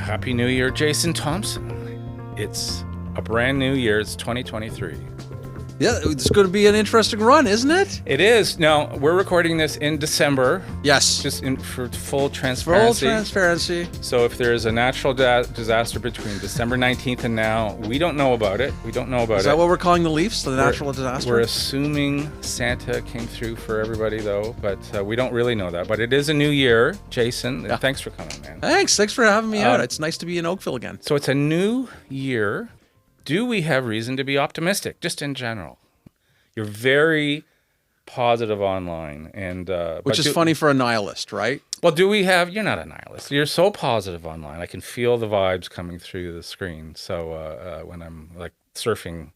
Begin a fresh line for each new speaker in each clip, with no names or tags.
Happy New Year, Jason Thomson. It's a brand new year. It's 2023.
Yeah, it's going to be an interesting run, isn't it?
It is. Now, we're recording this in December.
Yes.
Just for full transparency.
Full transparency.
So if there is a natural disaster between December 19th and now, we don't know about it. We don't know about it.
Is that what we're calling the Leafs, the natural disaster?
We're assuming Santa came through for everybody, though, but we don't really know that. But it is a new year, Jason.
Yeah.
Thanks for coming, man.
Thanks for having me out. It's nice to be in Oakville again.
So it's a new year. Do we have reason to be optimistic, just in general? You're very positive online, and
which is funny for a nihilist, right?
Well, do we have? You're not a nihilist. You're so positive online. I can feel the vibes coming through the screen. So when I'm like surfing,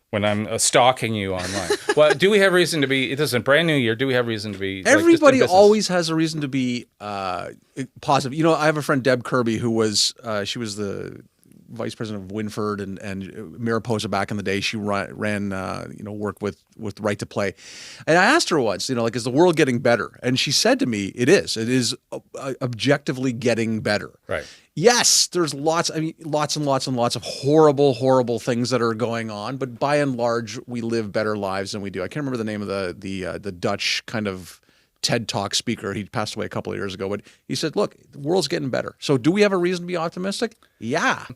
when I'm stalking you online, well, do we have reason to be? It is a brand new year. Do we have reason to be?
Everybody always has a reason to be positive. You know, I have a friend, Deb Kirby, who was she was the vice president of Winford and Mariposa back in the day. She ran work with Right to Play. And I asked her once, like, is the world getting better? And she said to me, it is objectively getting better.
Right.
Yes, there's lots and lots of horrible things that are going on, but by and large, we live better lives than we do. I can't remember the name of the Dutch kind of TED Talk speaker. He passed away a couple of years ago, but he said, look, the world's getting better. So do we have a reason to be optimistic? Yeah.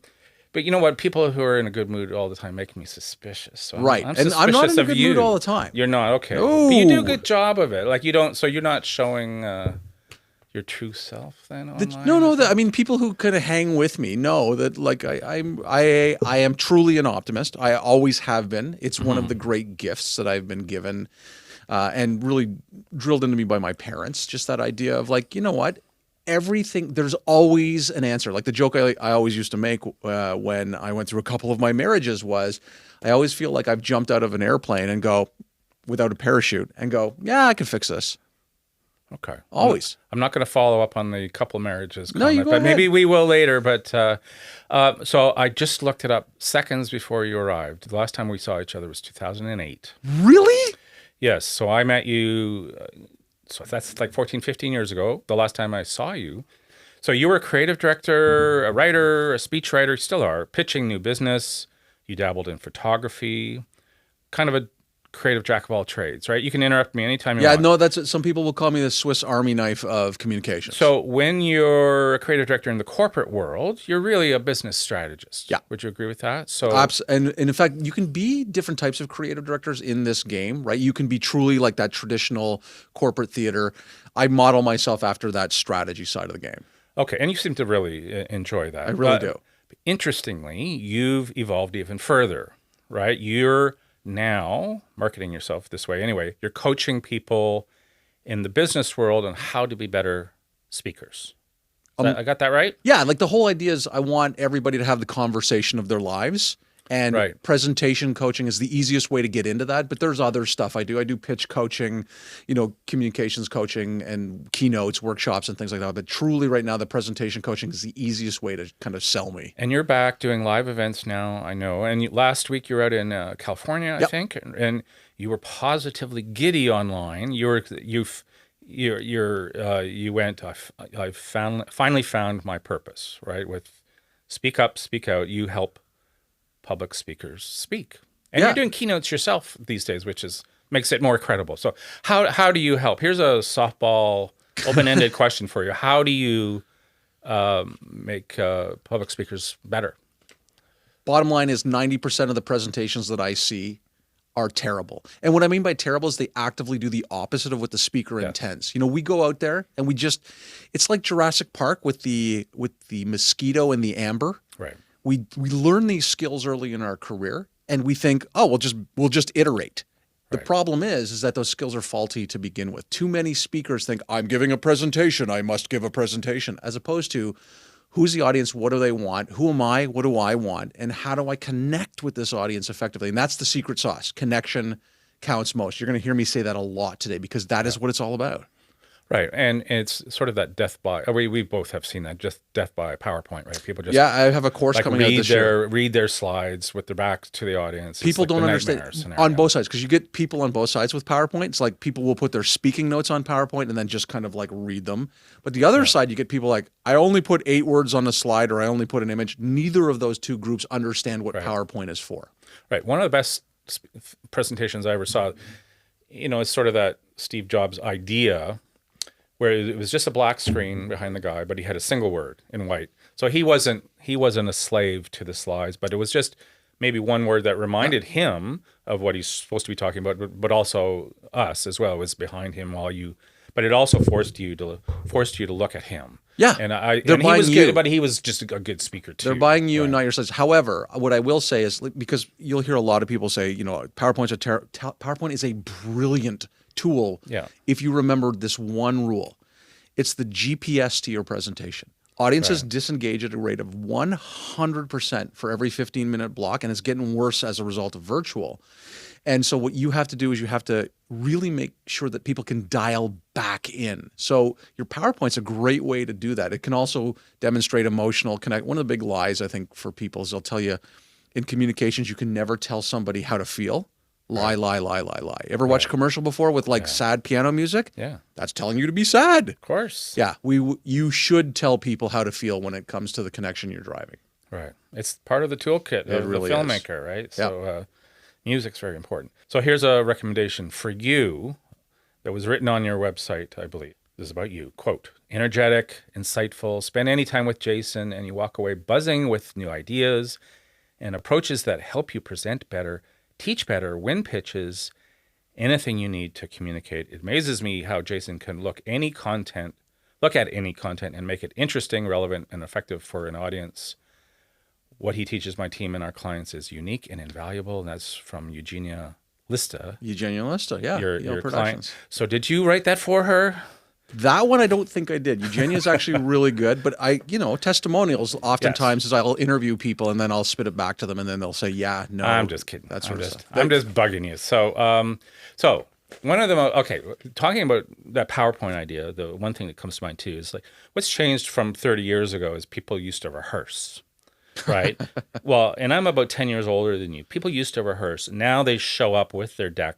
But you know what? People who are in a good mood all the time make me suspicious. So
right. And I'm not in a good mood all the time.
You're not? Okay.
No.
But you do a good job of it. Like you don't, so you're not showing your true self then online?
No. I mean, people who kind of hang with me know that like I am truly an optimist. I always have been. It's one of the great gifts that I've been given and really drilled into me by my parents. Just that idea of like, you know what? Everything, there's always an answer. Like the joke I always used to make when I went through a couple of my marriages was I always feel like I've jumped out of an airplane and go without a parachute and go, yeah, I can fix this.
Okay.
Always.
I'm not going to follow up on the couple of marriages comment,
no, you go
but
ahead.
Maybe we will later. But so I just looked it up seconds before you arrived. The last time we saw each other was 2008.
Really?
Yes. So I met you... So that's like 14, 15 years ago, the last time I saw you. So you were a creative director, a writer, a speechwriter, you still are, pitching new business. You dabbled in photography, kind of a creative jack of all trades, right? You can interrupt me anytime you want.
Yeah, no, that's it. Some people will call me the Swiss Army knife of communications.
So when you're a creative director in the corporate world, you're really a business strategist.
Yeah.
Would you agree with that? So
and in fact, you can be different types of creative directors in this game, right? You can be truly like that traditional corporate theater. I model myself after that strategy side of the game.
Okay, and you seem to really enjoy that.
I really do.
Interestingly, you've evolved even further, right? You're now marketing yourself this way anyway. You're coaching people in the business world on how to be better speakers. I got that right?
Yeah, like the whole idea is I want everybody to have the conversation of their lives. And presentation coaching is the easiest way to get into that. But there's other stuff I do. I do pitch coaching, communications coaching and keynotes, workshops and things like that. But truly right now, the presentation coaching is the easiest way to kind of sell me.
And you're back doing live events now, I know. And last week you were out in California, I think. And you were positively giddy online. You went, I finally found my purpose, right? With Speak Up, Speak Out, you help public speakers speak. And you're doing keynotes yourself these days, which makes it more credible. So how do you help? Here's a softball, open-ended question for you. How do you make public speakers better?
Bottom line is 90% of the presentations that I see are terrible. And what I mean by terrible is they actively do the opposite of what the speaker intends. We go out there and it's like Jurassic Park with the mosquito and the amber.
Right.
We learn these skills early in our career and we think, oh, we'll just iterate. The problem is that those skills are faulty to begin with. Too many speakers think, I'm giving a presentation, I must give a presentation, as opposed to who's the audience, what do they want, who am I, what do I want, and how do I connect with this audience effectively? And that's the secret sauce. Connection counts most. You're going to hear me say that a lot today because that is what it's all about.
Right. And it's sort of that death by, we both have seen that, just death by PowerPoint, right? People just
Yeah, I have a course
like
coming out this year.
read their slides with their back to the audience. It's
People
like the
don't
nightmare
understand
scenario.
on both sides, because you get people on both sides with PowerPoint. It's like people will put their speaking notes on PowerPoint and then just kind of like read them. But the other side, you get people like, I only put 8 words on the slide, or I only put an image. Neither of those two groups understand what PowerPoint is for.
Right. One of the best presentations I ever saw, it's sort of that Steve Jobs idea where it was just a black screen behind the guy, but he had a single word in white. So he wasn't a slave to the slides, but it was just maybe one word that reminded him of what he's supposed to be talking about, but also us as well was behind him but it also forced you to look at him.
Yeah.
And he was
you.
good, but he was just a good speaker too.
They're buying you and not your slides. However, what I will say is, because you'll hear a lot of people say, PowerPoint is a brilliant tool.
Yeah.
If you remember this one rule, it's the GPS to your presentation. Audiences disengage at a rate of 100% for every 15-minute block, and it's getting worse as a result of virtual. And so what you have to do is you have to really make sure that people can dial back in. So your PowerPoint's a great way to do that. It can also demonstrate emotional connect. One of the big lies, I think, for people is they'll tell you in communications you can never tell somebody how to feel. Lie, lie, lie, lie, lie. Ever watch a commercial before with like sad piano music?
Yeah.
That's telling you to be sad.
Of course.
Yeah. You should tell people how to feel when it comes to the connection you're driving.
Right. It's part of the toolkit of
really
the filmmaker,
is.
right? So music's very important. So here's a recommendation for you that was written on your website, I believe. This is about you. Quote, energetic, insightful, spend any time with Jason and you walk away buzzing with new ideas and approaches that help you present better, teach better, win pitches, anything you need to communicate. It amazes me how Jason can look at any content and make it interesting, relevant, and effective for an audience. What he teaches my team and our clients is unique and invaluable. And that's from Eugenia Lista.
Yeah.
Your client. So did you write that for her?
That one I don't think I did. Eugenia is actually really good, but testimonials oftentimes is I'll interview people and then I'll spit it back to them and then they'll say, yeah, no.
I'm just kidding.
That sort of stuff.
I'm just bugging you. So one of the talking about that PowerPoint idea, the one thing that comes to mind too is like what's changed from 30 years ago is people used to rehearse. Right. Well, and I'm about 10 years older than you. People used to rehearse. Now they show up with their deck,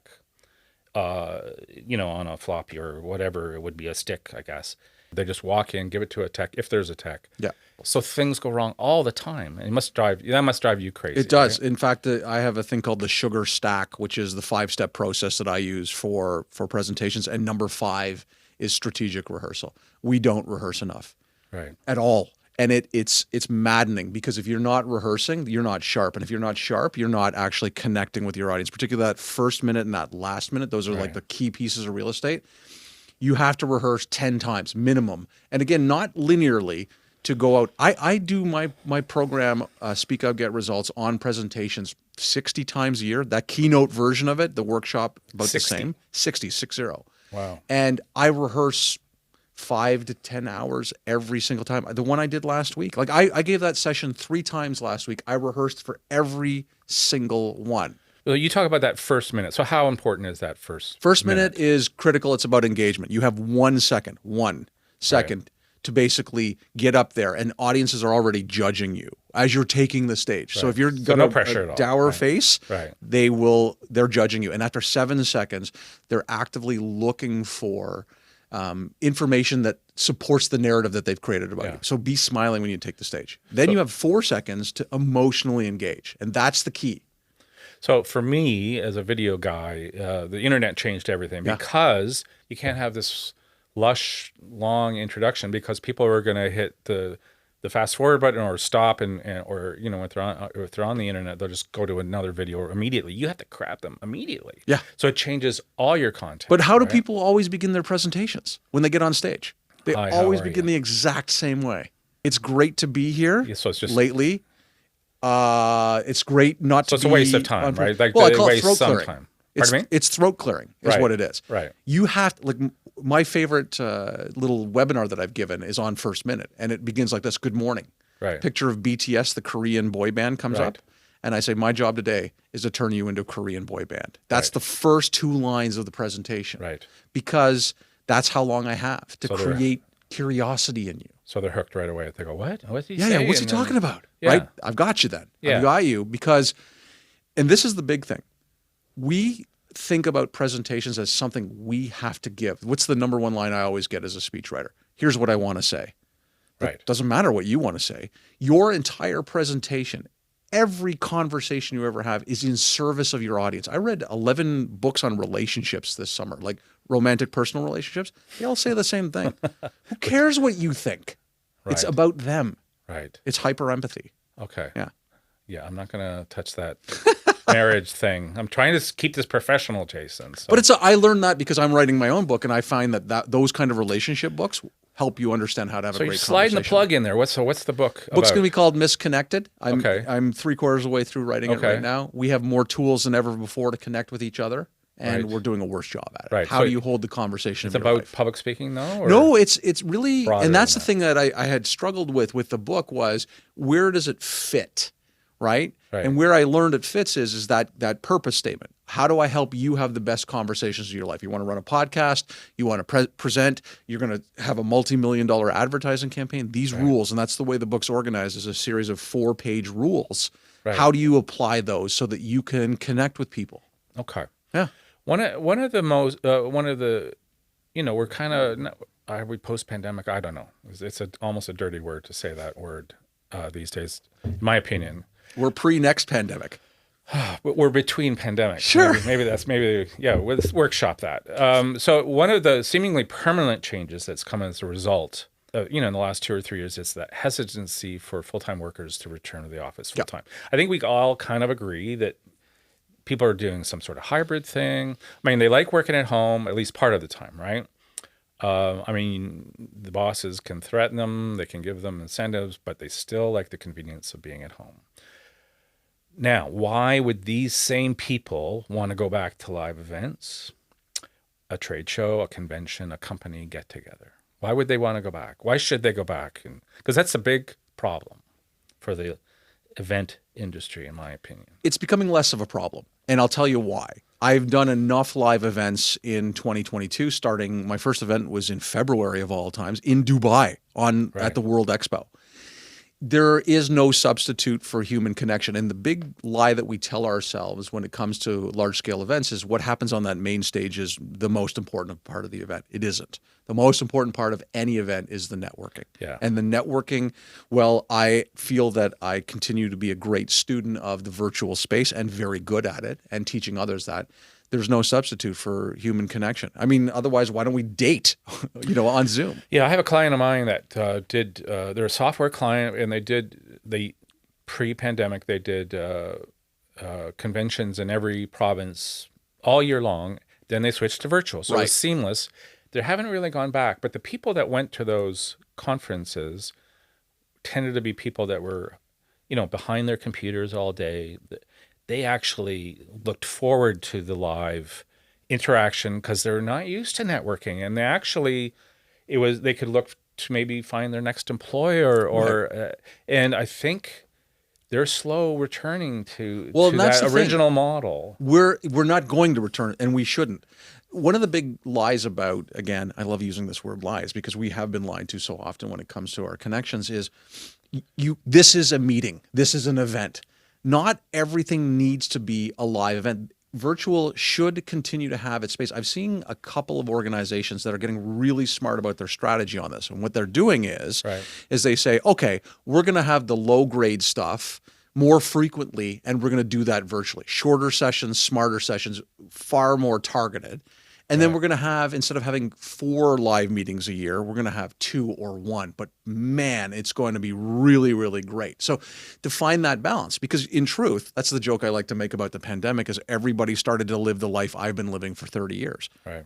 on a floppy or whatever. It would be a stick, I guess. They just walk in, give it to a tech, if there's a tech.
Yeah.
So things go wrong all the time. And that must drive you crazy.
It does.
Right?
In fact, I have a thing called the sugar stack, which is the 5-step process that I use for presentations. And number 5 is strategic rehearsal. We don't rehearse enough.
Right.
At all. And it's maddening because if you're not rehearsing, you're not sharp. And if you're not sharp, you're not actually connecting with your audience, particularly that first minute and that last minute. Those are like the key pieces of real estate. You have to rehearse 10 times minimum. And again, not linearly to go out. I do my program, Speak Out, Get Results on presentations 60 times a year. That keynote version of it, the workshop, about
60.
the same. 60.
Wow.
And I rehearse 5 to 10 hours every single time. The one I did last week, like I gave that session 3 times last week. I rehearsed for every single one.
Well, you talk about that first minute. So how important is that first
minute is critical. It's about engagement. You have 1 second to basically get up there, and audiences are already judging you as you're taking the stage. So if you're got
no pressure at
a
all.
dour face,
Right.
they're judging you. And after 7 seconds, they're actively looking for information that supports the narrative that they've created about you. So be smiling when you take the stage. Then you have 4 seconds to emotionally engage, and that's the key.
So for me, as a video guy, the internet changed everything because you can't have this lush, long introduction because people are going to hit the fast forward button or stop or if they're on the internet, they'll just go to another video immediately. You have to grab them immediately.
Yeah.
So it changes all your content.
But how do people always begin their presentations when they get on stage? They
Hi,
always
how are
begin
you?
the exact same way. It's great to be here.
Yeah, so it's just
lately. It's great not to
So it's
be
a waste of time, right? Like
well, I
they
call it
waste
throat
some
clearing.
time.
It's,
Pardon me?
it's throat clearing is
Right.
what it is.
Right.
You have to, like my favorite little webinar that I've given is on first minute, and it begins like this: "Good morning."
Right.
Picture of BTS, the Korean boy band, comes
Right.
up, and I say, "My job today is to turn you into a Korean boy band." That's the first 2 lines of the presentation.
Right.
Because That's how long I have to
So they're-
create curiosity in you.
So they're hooked right away. They go, what? What's he
Yeah,
saying?
yeah. What's he
And then-
talking about?
Yeah.
Right? I've got you then.
Yeah.
I've got you because, and this is the big thing. We think about presentations as something we have to give. What's the number one line I always get as a speechwriter? Here's what I want to say.
Right.
It doesn't matter what you want to say. Your entire presentation, every conversation you ever have is in service of your audience. I read 11 books on relationships this summer, like romantic personal relationships. They all say the same thing. Who cares what you think? It's
Right.
about them.
Right.
It's hyper empathy.
Okay.
Yeah.
Yeah, I'm not going to touch that marriage thing. I'm trying to keep this professional, Jason. So.
But I learned that because I'm writing my own book, and I find that those kind of relationship books help you understand how to have a
so
great
you're sliding the
conversation.
plug in there. What's the book
Book's
about?
going to be called Misconnected. I'm
Okay.
I'm 3/4 of the way through writing it
Okay.
right now. We have more tools than ever before to connect with each other, and
Right.
we're doing a worse job at it.
Right.
How
So
do you hold the conversation?
It's
of your
about
life?
public speaking, though? Or?
No, it's really,
broader
and that's
than
the thing that I had struggled with the book was where does it fit, right?
Right.
And where I learned it fits is that purpose statement. How do I help you have the best conversations of your life? You want to run a podcast, you want to present, you're going to have a multi-million-dollar advertising campaign. These rules, and that's the way the book's organized, is a series of 4-page rules.
Right.
How do you apply those so that you can connect with people?
Okay.
Yeah.
One of the we're kind of are we post pandemic? I don't know. It's almost a dirty word to say that word these days, in my opinion.
We're pre-next pandemic.
We're between pandemics.
Sure.
Let's workshop that. So one of the seemingly permanent changes that's come as a result, in the last 2 or 3 years, is that hesitancy for full-time workers to return to the office full-time. I think we all kind of agree that people are doing some sort of hybrid thing. I mean, they like working at home at least part of the time, right? The bosses can threaten them, they can give them incentives, but they still like the convenience of being at home. Now, why would these same people want to go back to live events, a trade show, a convention, a company get-together? Why would they want to go back? Why should they go back? Because that's a big problem for the event industry, in my opinion.
It's becoming less of a problem, and I'll tell you why. I've done enough live events in 2022, starting my first event was in February of all times in Dubai at the World Expo. There is no substitute for human connection. And the big lie that we tell ourselves when it comes to large-scale events is what happens on that main stage is the most important part of the event. It isn't. The most important part of any event is the networking.
Yeah.
And the networking, well, I feel that I continue to be a great student of the virtual space and very good at it and teaching others that. There's no substitute for human connection. I mean, otherwise, why don't we date, on Zoom?
Yeah, I have a client of mine that they're a software client, and pre-pandemic, they did conventions in every province all year long. Then they switched to virtual. So it was seamless. They haven't really gone back, but the people that went to those conferences tended to be people that were, behind their computers all day. They actually looked forward to the live interaction because they're not used to networking, and they could look to maybe find their next employer and I think they're slow returning to that original model.
We're not going to return, and we shouldn't. One of the big lies about, again, I love using this word lies because we have been lied to so often when it comes to our connections is this is a meeting. This is an event. Not everything needs to be a live event. Virtual should continue to have its space. I've seen a couple of organizations that are getting really smart about their strategy on this. And what they're doing is they say, okay, we're going to have the low grade stuff more frequently, and we're going to do that virtually. Shorter sessions, smarter sessions, far more targeted. And then we're going to have, instead of having 4 live meetings a year, we're going to have 2 or 1. But man, it's going to be really, really great. So to find that balance, because in truth, that's the joke I like to make about the pandemic is everybody started to live the life I've been living for 30 years.
Right.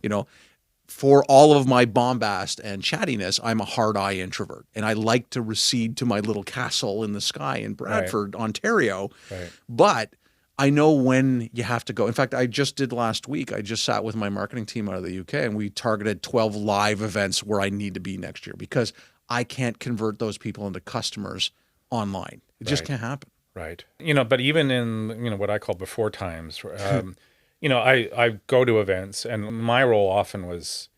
For all of my bombast and chattiness, I'm a hard eye introvert. And I like to recede to my little castle in the sky in Bradford, Ontario.
Right.
But I know when you have to go. In fact, I just did last week. I just sat with my marketing team out of the UK and we targeted 12 live events where I need to be next year because I can't convert those people into customers online. It just can't happen.
Right. But even in, what I call before times, I go to events and my role often was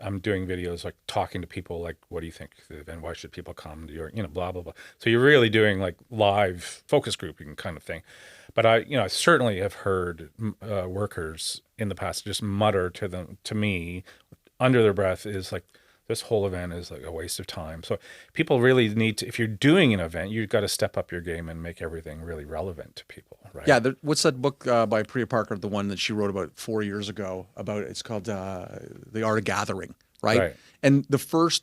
I'm doing videos like talking to people like, what do you think? And why should people come to your, blah, blah, blah. So you're really doing like live focus grouping kind of thing. But I certainly have heard workers in the past just mutter to me under their breath is like, this whole event is like a waste of time. So people really need to, if you're doing an event, you've got to step up your game and make everything really relevant to people, right?
Yeah. What's that book by Priya Parker, the one that she wrote about 4 years ago about, it's called The Art of Gathering, right? And the first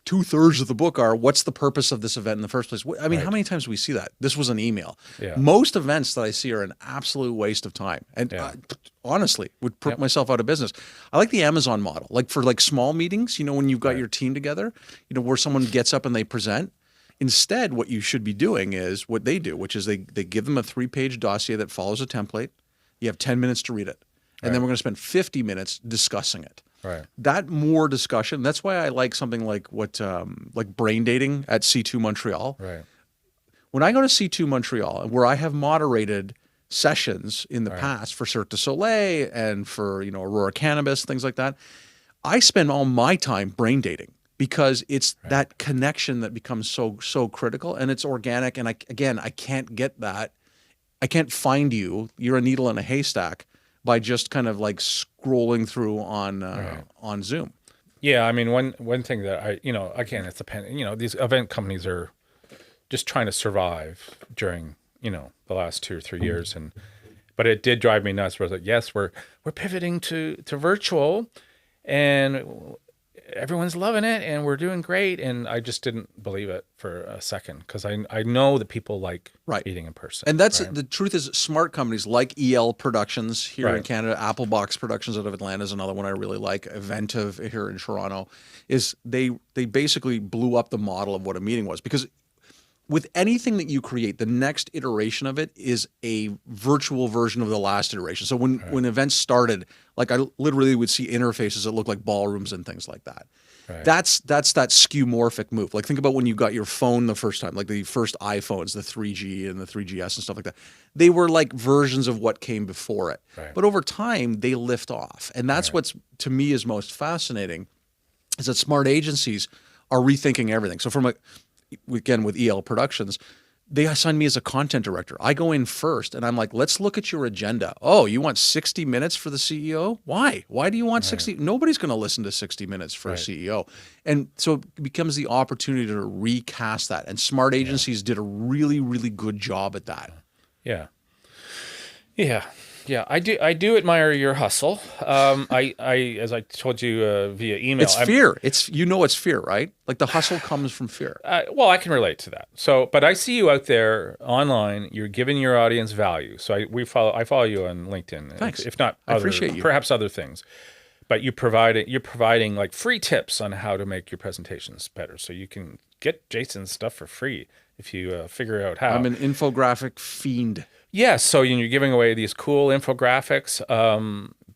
2/3 of the book are, what's the purpose of this event in the first place? I mean, how many times do we see that? This was an email.
Yeah.
Most events that I see are an absolute waste of time. And honestly, would put myself out of business. I like the Amazon model, like for like small meetings, when you've got your team together, where someone gets up and they present. Instead, what you should be doing is what they do, which is they give them a 3-page dossier that follows a template. You have 10 minutes to read it. And then we're going to spend 50 minutes discussing it.
Right.
That more discussion. That's why I like something like like brain dating at C2 Montreal.
Right.
When I go to C2 Montreal, where I have moderated sessions in the past for Cirque du Soleil and for Aurora Cannabis, things like that, I spend all my time brain dating because it's that connection that becomes so critical, and it's organic. And I can't get that. I can't find you. You're a needle in a haystack by just kind of like scrolling through on Zoom.
Yeah, I mean, one thing that again, it's these event companies are just trying to survive during, the last 2 or 3 years, but it did drive me nuts. Where I was like, yes, we're pivoting to virtual, and everyone's loving it, and we're doing great, and I just didn't believe it for a second because I know that people like meeting in person.
And that's the truth is, smart companies like EL Productions here in Canada, Applebox Productions out of Atlanta is another one I really like, Eventive here in Toronto, is they basically blew up the model of what a meeting was. Because with anything that you create, the next iteration of it is a virtual version of the last iteration. So when events started, like I literally would see interfaces that look like ballrooms and things like that. Right. That's that skeuomorphic move. Like think about when you got your phone the first time, like the first iPhones, the 3G and the 3GS and stuff like that. They were like versions of what came before it. Right. But over time, they lift off. And that's what's, to me, is most fascinating, is that smart agencies are rethinking everything. So again, with EL Productions, they assigned me as a content director. I go in first and I'm like, let's look at your agenda. Oh, you want 60 minutes for the CEO? Why? Why do you want 60? Nobody's going to listen to 60 minutes for a CEO. And so it becomes the opportunity to recast that. And smart agencies did a really, really good job at that.
Yeah. Yeah. Yeah, I do admire your hustle. I as I told you via email,
it's fear. It's fear, right? Like the hustle comes from fear.
Well, I can relate to that. So, but I see you out there online. You're giving your audience value. So I follow you on LinkedIn.
Thanks.
If not,
I appreciate you.
Perhaps other things. But you're providing like free tips on how to make your presentations better. So you can get Jason's stuff for free if you figure out how.
I'm an infographic fiend.
Yeah, so you're giving away these cool infographics,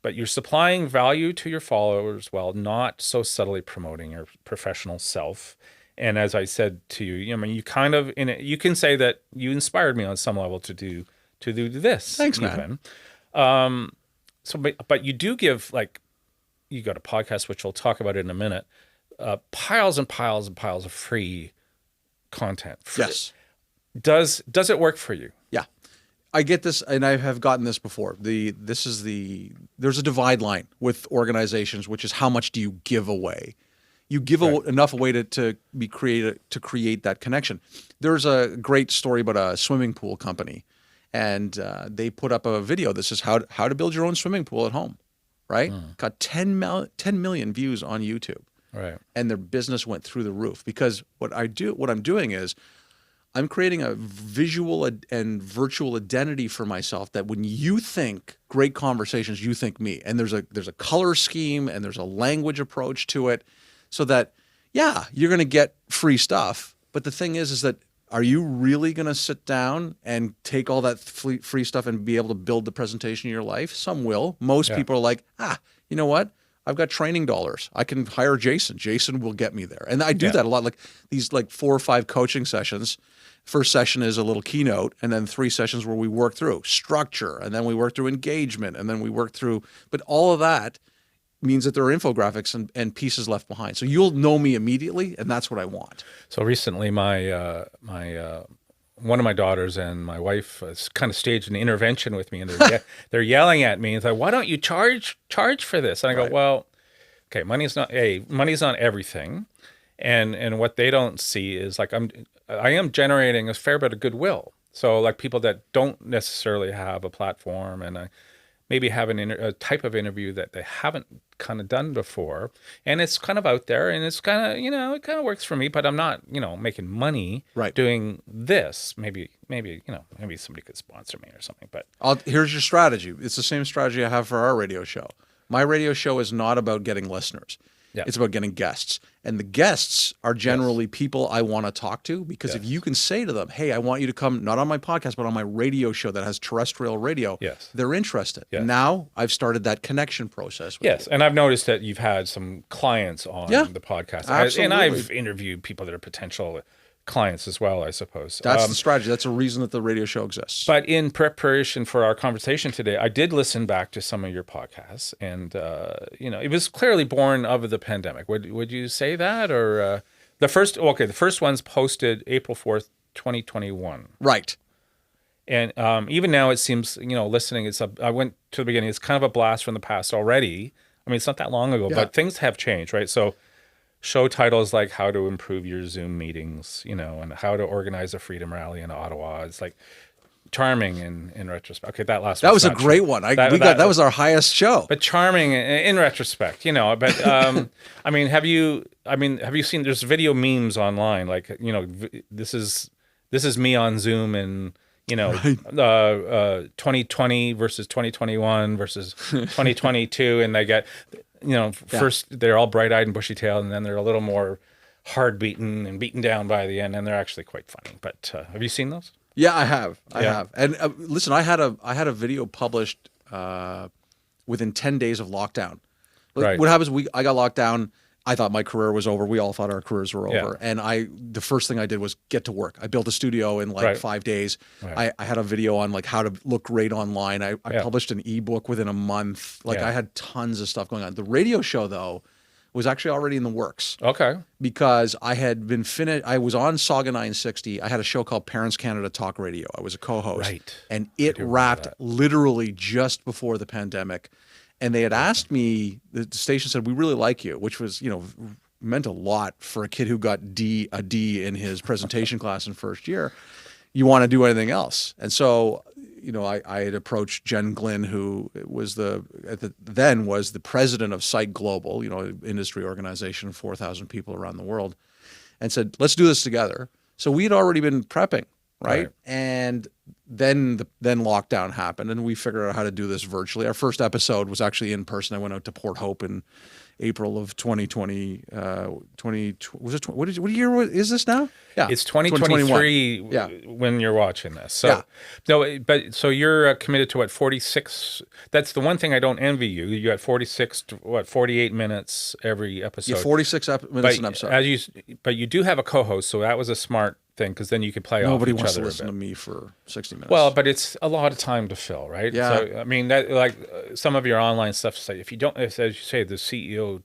but you're supplying value to your followers while not so subtly promoting your professional self. And as I said to you, you kind of you can say that you inspired me on some level to do this.
Thanks, man.
But you do give, like, you got a podcast, which we'll talk about in a minute, piles and piles and piles of free content.
Yes.
Does it work for you?
Yeah. I get this, and I have gotten this before. There's a divide line with organizations, which is how much do you give away? You give enough away to create that connection. There's a great story about a swimming pool company, and they put up a video that says how to build your own swimming pool at home, right? Got 10 million views on YouTube,
right? And
their business went through the roof because what I'm doing is, I'm creating a visual and virtual identity for myself that when you think great conversations, you think me. And there's a color scheme and there's a language approach to it so that, you're going to get free stuff. But the thing is that, are you really going to sit down and take all that free stuff and be able to build the presentation of your life? Some will. Most people are like, you know what? I've got training dollars. I can hire Jason. Jason will get me there. And I do that a lot. Like these 4 or 5 coaching sessions. First session is a little keynote, and then 3 sessions where we work through structure, and then we work through engagement, and then we work through, but all of that means that there are infographics and pieces left behind. So you'll know me immediately, and that's what I want.
So recently, one of my daughters and my wife kind of staged an intervention with me, and they're yelling at me and like, "Why don't you charge for this?" And I go, "Well, okay, money's not everything, and what they don't see is like I am generating a fair bit of goodwill. So like people that don't necessarily have a platform and maybe have a type of interview that they haven't kind of done before, and it's kind of out there, and it's kind of, it kind of works for me, but I'm not, making money doing this. Maybe somebody could sponsor me or something. But
here's your strategy. It's the same strategy I have for our radio show. My radio show is not about getting listeners. Yeah. It's about getting guests. And the guests are generally people I want to talk to, because if you can say to them, hey, I want you to come, not on my podcast, but on my radio show that has terrestrial radio, they're interested. And now I've started that connection process with you.
And I've noticed that you've had some clients on the podcast.
Absolutely.
And I've interviewed people that are potential clients as well, I suppose.
That's the strategy. That's a reason that the radio show exists.
But in preparation for our conversation today, I did listen back to some of your podcasts, and it was clearly born of the pandemic. Would you say that, or the first one's posted April 4th, 2021.
Right.
And even now, it seems listening. I went to the beginning. It's kind of a blast from the past already. I mean, it's not that long ago, but things have changed, right? So. Show titles like How to Improve Your Zoom Meetings, and How to Organize a Freedom Rally in Ottawa. It's like charming in retrospect. Okay, that was
a great one. That was our highest show.
But charming in retrospect, But I mean, have you seen? There's video memes online, like this is me on Zoom and 2020 versus 2021 versus 2022, and they get. First they're all bright-eyed and bushy-tailed, and then they're a little more hard-beaten and beaten down by the end, and they're actually quite funny. But have you seen those?
Yeah, I have. I have. And listen, I had a video published within 10 days of lockdown. Right. What happens? I got locked down. I thought my career was over. We all thought our careers were over. And the first thing I did was get to work. I built a studio in 5 days. Right. I had a video on how to look great online. I published an ebook within a month. I had tons of stuff going on. The radio show, though, was actually already in the works.
Okay.
Because I had been I was on Saga 960. I had a show called Parents Canada Talk Radio. I was a co-host.
Right.
And it wrapped literally just before the pandemic. And they had asked me, the station said, we really like you, which was, meant a lot for a kid who got a D in his presentation class in first year. You want to do anything else? And so, I had approached Jen Glynn, who was then was the president of Site Global, industry organization, 4,000 people around the world, and said, let's do this together. So we had already been prepping, right? And then lockdown happened, and we figured out how to do this virtually. Our first episode was actually in person. I went out to Port Hope in April of 2020. What year is this now? Yeah,
it's 2023 when you're watching this. So so you're committed to 46. That's the one thing I don't envy you. You got 46 to 48 minutes every episode.
Yeah, 46 minutes an episode.
But you do have a co-host, so that was a smart thing, because then you could play off each other.
Nobody wants to listen to me for 60 minutes.
Well, but it's a lot of time to fill, right?
Yeah.
So I mean, that some of your online stuff say, if you don't, as you say, the CEO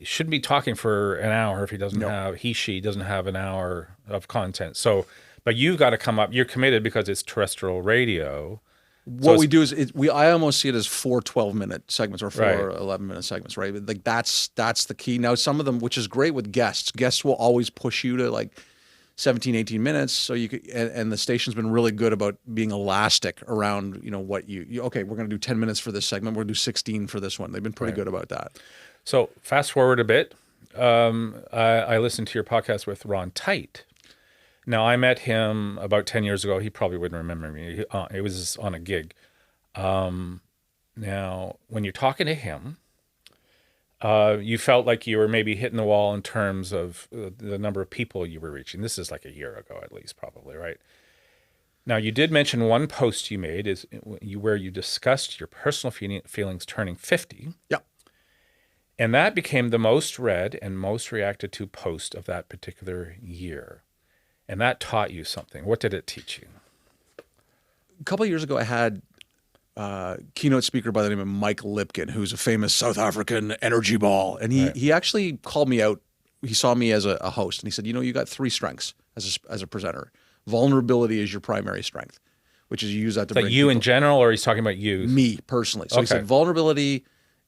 shouldn't be talking for an hour if he doesn't she doesn't have an hour of content. So, but you've got to come up. You're committed because it's terrestrial radio.
What we do is I almost see it as 4 12-minute segments or 4 11-minute segments, right? Like that's the key. Now, some of them, which is great with guests. Guests will always push you to 17, 18 minutes. So you could, and the station's been really good about being elastic around, what okay, we're going to do 10 minutes for this segment. We're going to do 16 for this one. They've been pretty good about that.
So fast forward a bit. I listened to your podcast with Ron Tite. Now, I met him about 10 years ago. He probably wouldn't remember me. It was on a gig. Now, when you're talking to him, you felt like you were maybe hitting the wall in terms of the number of people you were reaching. This is like a year ago, at least, probably, right? Now, you did mention one post you made where you discussed your personal feelings turning 50.
Yeah.
And that became the most read and most reacted to post of that particular year. And that taught you something. What did it teach you?
A couple of years ago, I had keynote speaker by the name of Mike Lipkin, who's a famous South African energy ball. And he actually called me out. He saw me as a host, and he said, you got 3 strengths as a presenter. Vulnerability is your primary strength, which is you use that to bring
you
people.
In general, or he's talking about you?
Me personally. So he said vulnerability,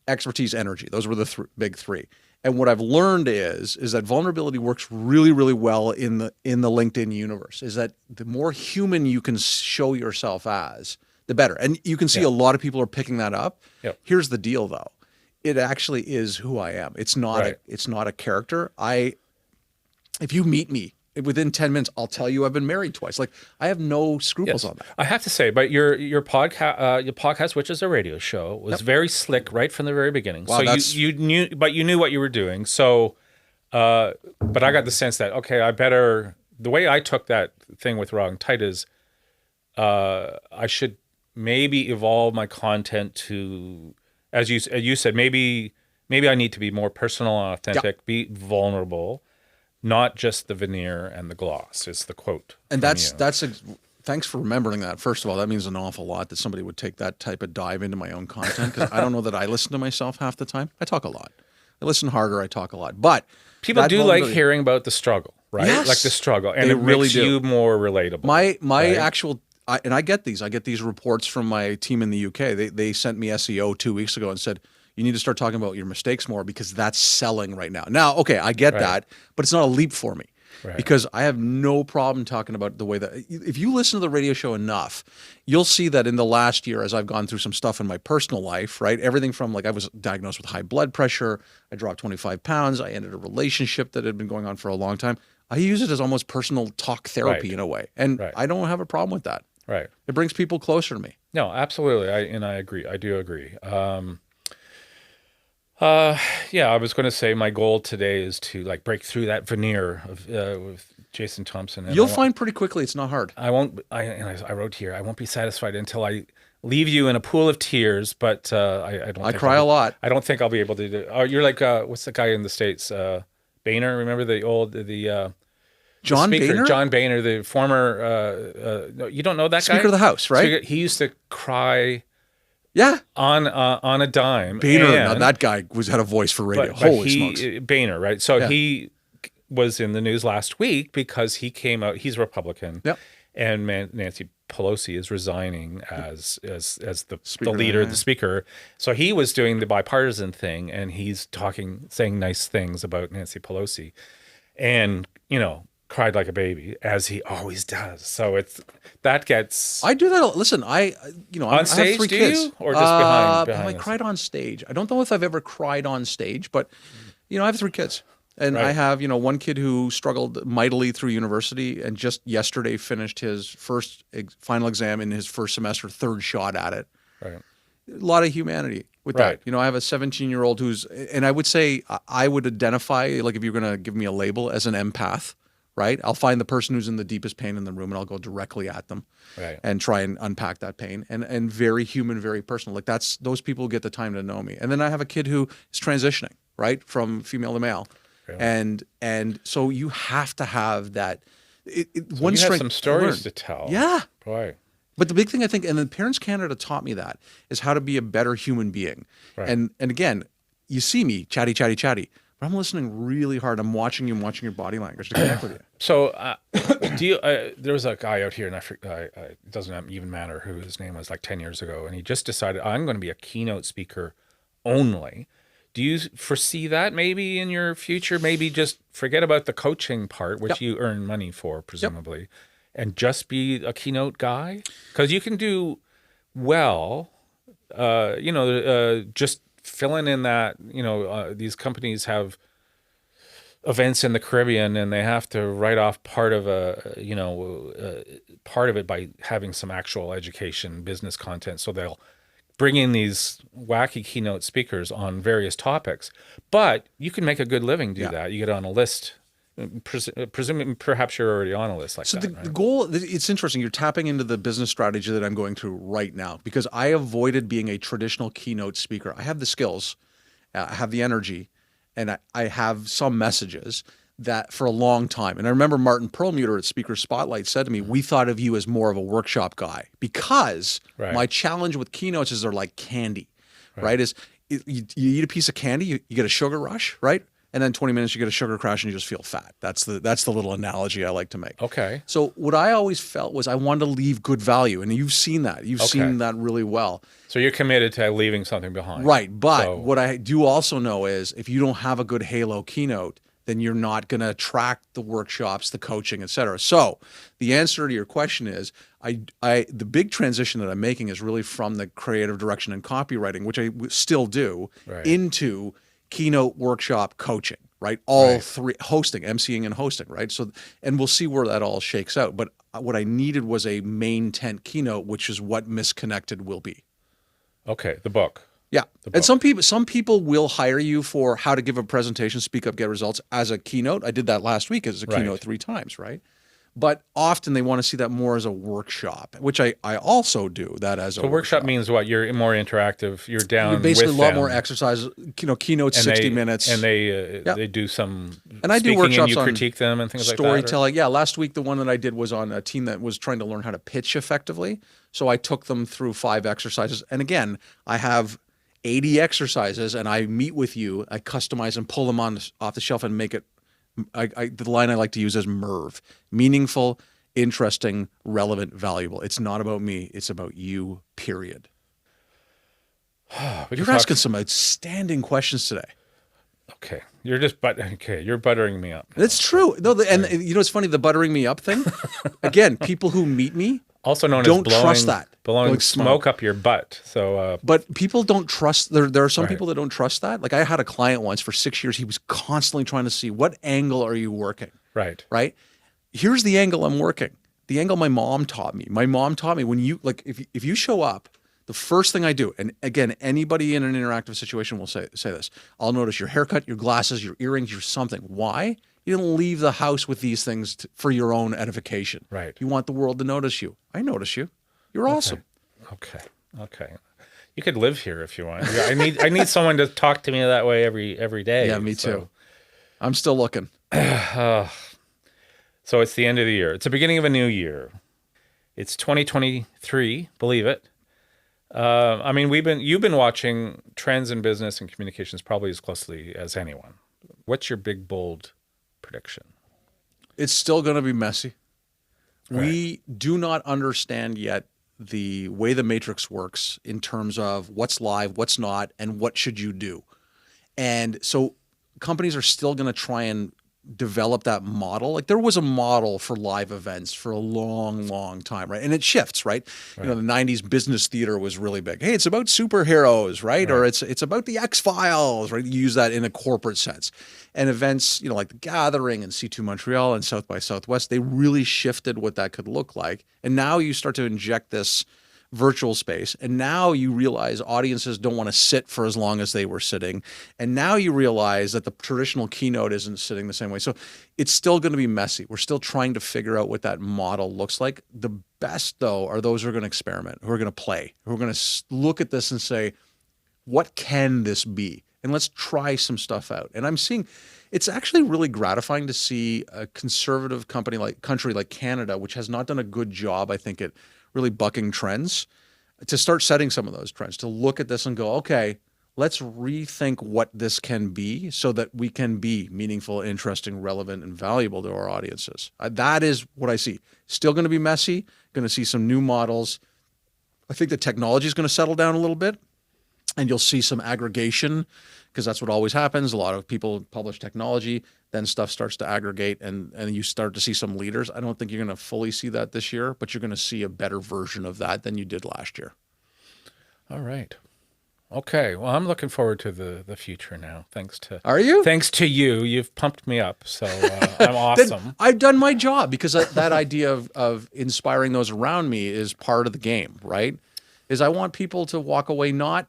expertise, energy. Those were the big 3. And what I've learned is that vulnerability works really, really well in the LinkedIn universe. Is that the more human you can show yourself as, the better. And you can see a lot of people are picking that up.
Yep.
Here's the deal, though. It actually is who I am. It's not it's not a character. If you meet me within 10 minutes, I'll tell you I've been married twice. Like, I have no scruples on that.
I have to say, but your podcast, which is a radio show, was very slick right from the very beginning. Wow, so you knew what you were doing. So, but I got the sense that the way I took that thing with Raw and Tight is, I should maybe evolve my content to, as you said, maybe I need to be more personal and authentic, be vulnerable. Not just the veneer and the gloss is the quote. And
thanks for remembering that. First of all, that means an awful lot that somebody would take that type of dive into my own content, because I don't know that I listen to myself half the time. I talk a lot. I listen harder. I talk a lot. But
people do like hearing about the struggle, right?
Yes,
like the struggle, and it really makes you more relatable.
My actual, and I get these reports from my team in the UK. They sent me SEO 2 weeks ago and said, you need to start talking about your mistakes more, because that's selling right now. Now, okay, I get that, but it's not a leap for me, because I have no problem talking about the way that, if you listen to the radio show enough, you'll see that in the last year, as I've gone through some stuff in my personal life, right? Everything from, like, I was diagnosed with high blood pressure. I dropped 25 pounds. I ended a relationship that had been going on for a long time. I use it as almost personal talk therapy in a way. And I don't have a problem with that.
Right.
It brings people closer to me.
No, absolutely. I agree. I do agree. I was going to say my goal today is to, like, break through that veneer of with Jason Thomson. And
you'll find pretty quickly it's not hard.
I wrote here, I won't be satisfied until I leave you in a pool of tears. But I
cry a lot.
I don't think I'll be able to do it. Oh, you're like what's the guy in the States? Boehner. Remember John
Boehner?
John Boehner, the former. No, you don't know that guy?
Speaker of the House, right?
He used to cry.
Yeah,
on a dime.
Boehner, now that guy had a voice for radio. Holy smokes,
Boehner, right? So he was in the news last week because he came out. He's Republican, and Nancy Pelosi is resigning as the leader, the speaker. So he was doing the bipartisan thing, and he's saying nice things about Nancy Pelosi, and cried like a baby, as he always does. So I do that. Listen, I on stage,
have 3 kids.
You? Or just behind
I cried on stage. I don't know if I've ever cried on stage, but I have 3 kids, and I have one kid who struggled mightily through university, and just yesterday finished his first final exam in his first semester, 3rd shot at it.
Right.
A lot of humanity with that. I have a 17-year-old who's, and I would say I would identify, like, if you're going to give me a label, as an empath. Right, I'll find the person who's in the deepest pain in the room, and I'll go directly at them, and try and unpack that pain. And very human, very personal. Like, those people get the time to know me. And then I have a kid who is transitioning, right, from female to male, and so you have to have that. One strength. You have
some stories to tell.
Yeah,
boy.
But the big thing, I think, and the Parents Canada taught me that, is how to be a better human being. Right. And again, you see me chatty. I'm listening really hard. I'm watching you. I'm watching your body language to connect with you.
So, there was a guy out here, and it doesn't even matter who his name was, like 10 years ago, and he just decided, I'm going to be a keynote speaker only. Do you foresee that maybe in your future? Maybe just forget about the coaching part, which you earn money for, presumably, and just be a keynote guy? Because you can do well, just filling in that, these companies have events in the Caribbean, and they have to write off part of part of it by having some actual education, business content. So they'll bring in these wacky keynote speakers on various topics. But you can make a good living do that. You get on a list. Presumably, perhaps you're already on a list like that. So
the goal, it's interesting. You're tapping into the business strategy that I'm going through right now, because I avoided being a traditional keynote speaker. I have the skills, I have the energy, and I have some messages. that for a long time. And I remember Martin Perlmutter at Speaker Spotlight said to me, we thought of you as more of a workshop guy because my challenge with keynotes is they're like candy, right? You eat a piece of candy, you get a sugar rush, right? And then 20 minutes, you get a sugar crash and you just feel fat. That's the little analogy I like to make.
Okay.
So what I always felt was I wanted to leave good value. And you've seen that. You've seen that really well.
So you're committed to leaving something behind.
Right. But what I do also know is if you don't have a good Halo keynote, then you're not going to attract the workshops, the coaching, et cetera. So the answer to your question is the big transition that I'm making is really from the creative direction and copywriting, which I still do, into keynote, workshop, coaching, right? All three, hosting, emceeing and hosting, right? So, and we'll see where that all shakes out. But what I needed was a main tent keynote, which is what Misconnected will be.
Okay, the book.
Yeah. And some people will hire you for how to give a presentation, speak up, get results as a keynote. I did that last week as a keynote 3 times, right? But often they want to see that more as a workshop, which I also do that as a
workshop. Means what? You're more interactive. You're down.
You're basically
with
a lot
them.
more exercise. Keynotes 60 minutes,
and they do some.
And I do workshops
and you
on
critique them and things like that.
Storytelling. Yeah, last week the one that I did was on a team that was trying to learn how to pitch effectively. So I took them through 5 exercises, and again, I have 80 exercises, and I meet with you. I customize and pull them off the shelf and make it. The line I like to use is MERV, meaningful, interesting, relevant, valuable. It's not about me. It's about you, period. You're asking some outstanding questions today.
Okay. You're buttering me up.
It's true. No, and you know, it's funny, the buttering me up thing. Again, people who meet me
also known
don't
as
trust that.
Blowing smoke up your butt. So,
but people don't trust. There are some people that don't trust that. Like I had a client once for 6 years. He was constantly trying to see what angle are you working.
Right.
Here's the angle I'm working. The angle my mom taught me. My mom taught me when you if you show up, the first thing I do, and again, anybody in an interactive situation will say this. I'll notice your haircut, your glasses, your earrings, your something. Why? You didn't leave the house with these things for your own edification.
Right.
You want the world to notice you. I notice you. You're awesome.
Okay. You could live here if you want. I need someone to talk to me that way every day.
Yeah, me too. I'm still looking.
So it's the end of the year. It's the beginning of a new year. It's 2023, believe it. I mean, you've been watching trends in business and communications probably as closely as anyone. What's your big, bold prediction?
It's still going to be messy.
Right.
We do not understand yet the way the matrix works in terms of what's live, what's not, and what should you do. And so companies are still going to try and develop that model. Like there was a model for live events for a long, long time, right? And it shifts, right? You know, the 90s business theater was really big. Hey, it's about superheroes, right? Or it's about the X-Files, right? You use that in a corporate sense. And events, like The Gathering and C2 Montreal and South by Southwest, they really shifted what that could look like. And now you start to inject this virtual space. And now you realize audiences don't want to sit for as long as they were sitting. And now you realize that the traditional keynote isn't sitting the same way. So it's still going to be messy. We're still trying to figure out what that model looks like. The best, though, are those who are going to experiment, who are going to play, who are going to look at this and say, what can this be? And let's try some stuff out. And I'm seeing, it's actually really gratifying to see a conservative country like Canada, which has not done a good job, I think, at really bucking trends, to start setting some of those trends, to look at this and go, okay, let's rethink what this can be so that we can be meaningful, interesting, relevant, and valuable to our audiences. That is what I see. Still going to be messy, going to see some new models. I think the technology is going to settle down a little bit, and you'll see some aggregation, because that's what always happens. A lot of people publish technology, then stuff starts to aggregate, and you start to see some leaders. I don't think you're going to fully see that this year, but you're going to see a better version of that than you did last year.
All right. Okay. Well, I'm looking forward to the future now.
Are you?
Thanks to you. You've pumped me up, so I'm awesome.
I've done my job, because that idea of inspiring those around me is part of the game, right? Is I want people to walk away not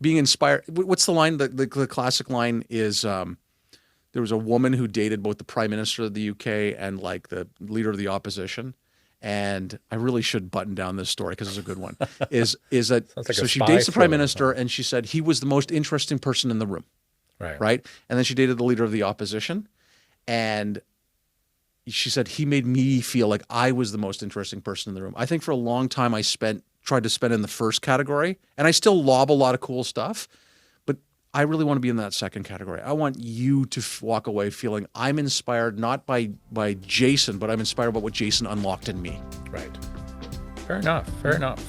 being inspired. What's the line? The classic line is, there was a woman who dated both the Prime Minister of the UK and like the leader of the opposition. And I really should button down this story because it's a good one. Is that
like
so? She dates the Prime Minister, and she said he was the most interesting person in the room, right? And then she dated the leader of the opposition, And she said he made me feel like I was the most interesting person in the room. I think for a long time I tried to spend in the first category, and I still lob a lot of cool stuff, but I really want to be in that second category. I want you to walk away feeling I'm inspired not by Jason, but I'm inspired by what Jason unlocked in me.
Right. Fair enough. Fair enough.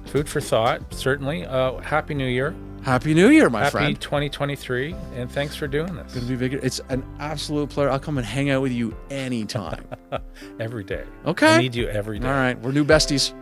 Food for thought, certainly. Happy New Year.
Happy New Year, my friend.
Happy 2023, and thanks for doing this.
Gonna be bigger. It's an absolute pleasure. I'll come and hang out with you anytime.
Every day.
Okay.
I need you every day.
All right. We're new besties.